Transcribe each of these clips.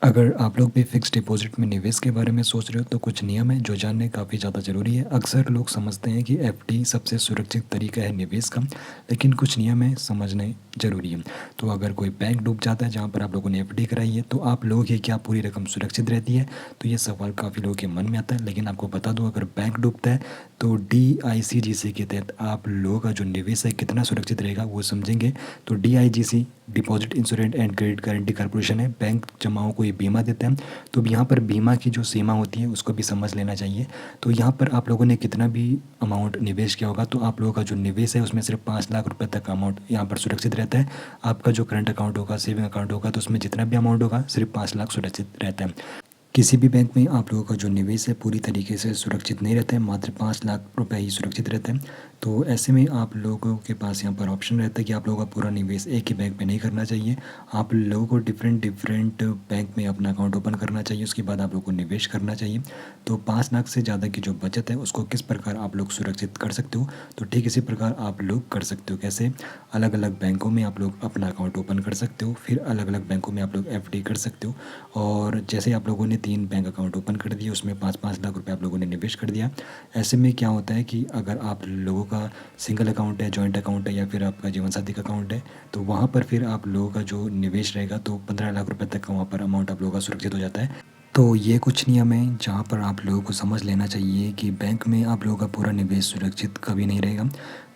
अगर आप लोग भी फिक्स डिपॉजिट में निवेश के बारे में सोच रहे हो तो कुछ नियम है जो जानने काफ़ी ज़्यादा ज़रूरी है। अक्सर लोग समझते हैं कि एफडी सबसे सुरक्षित तरीका है निवेश का, लेकिन कुछ नियम है समझने ज़रूरी है। तो अगर कोई बैंक डूब जाता है जहाँ पर आप लोगों ने एफडी कराई है, तो आप लोगों की क्या पूरी रकम सुरक्षित रहती है? तो ये सवाल काफ़ी लोगों के मन में आता है। लेकिन आपको बता दूँ, अगर बैंक डूबता है तो DICGC के तहत आप लोगों का जो निवेश है कितना सुरक्षित रहेगा वो समझेंगे। तो DIGC deposit insurance and credit guarantee corporation है, बैंक जमाओं को ये बीमा देता है। तो यहाँ पर बीमा की जो सीमा होती है उसको भी समझ लेना चाहिए। तो यहाँ पर आप लोगों ने कितना भी अमाउंट निवेश किया होगा, तो आप लोगों का जो निवेश है उसमें सिर्फ 5 लाख रुपए तक का अमाउंट यहाँ पर सुरक्षित रहता है। आपका जो करंट अकाउंट होगा, सेविंग अकाउंट होगा, तो उसमें जितना भी अमाउंट होगा सिर्फ 5 लाख सुरक्षित रहता है। किसी भी बैंक में आप लोगों का जो निवेश है पूरी तरीके से सुरक्षित नहीं रहता है, मात्र 5 लाख रुपए ही सुरक्षित रहता है। तो ऐसे में आप लोगों के पास यहाँ पर ऑप्शन रहता है कि आप लोगों का पूरा निवेश एक ही बैंक में नहीं करना चाहिए। आप लोगों को डिफरेंट डिफरेंट बैंक में अपना अकाउंट ओपन करना चाहिए, उसके बाद आप लोगों को निवेश करना चाहिए। तो 5 लाख से ज़्यादा की जो बचत है उसको किस प्रकार आप लोग सुरक्षित कर सकते हो, तो ठीक इसी प्रकार आप लोग कर सकते हो। कैसे? अलग अलग बैंकों में आप लोग अपना अकाउंट ओपन कर सकते हो, फिर अलग अलग बैंकों में आप लोग एफडी कर सकते हो। और जैसे ही आप लोगों ने 3 बैंक अकाउंट ओपन कर दिए, उसमें 5-5 लाख रुपए आप लोगों ने निवेश कर दिया। ऐसे में क्या होता है कि अगर आप लोगों का सिंगल अकाउंट है, जॉइंट अकाउंट है, या फिर आपका जीवन साथी का अकाउंट है, तो वहाँ पर फिर आप लोगों का जो निवेश रहेगा तो 15 लाख रुपए तक का वहाँ पर अमाउंट आप लोगों का सुरक्षित हो जाता है। तो ये कुछ नियम हैं जहाँ पर आप लोगों को समझ लेना चाहिए कि बैंक में आप लोगों का पूरा निवेश सुरक्षित कभी नहीं रहेगा।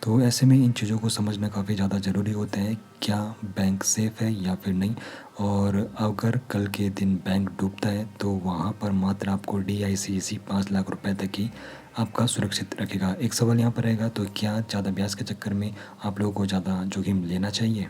तो ऐसे में इन चीज़ों को समझना काफ़ी ज़्यादा ज़रूरी होता है, क्या बैंक सेफ़ है या फिर नहीं। और अगर कल के दिन बैंक डूबता है तो वहाँ पर मात्र आपको DICC 5 लाख रुपए तक ही आपका सुरक्षित रखेगा। एक सवाल यहाँ पर रहेगा, तो क्या ज़्यादा ब्याज के चक्कर में आप लोगों को ज़्यादा जोखिम लेना चाहिए?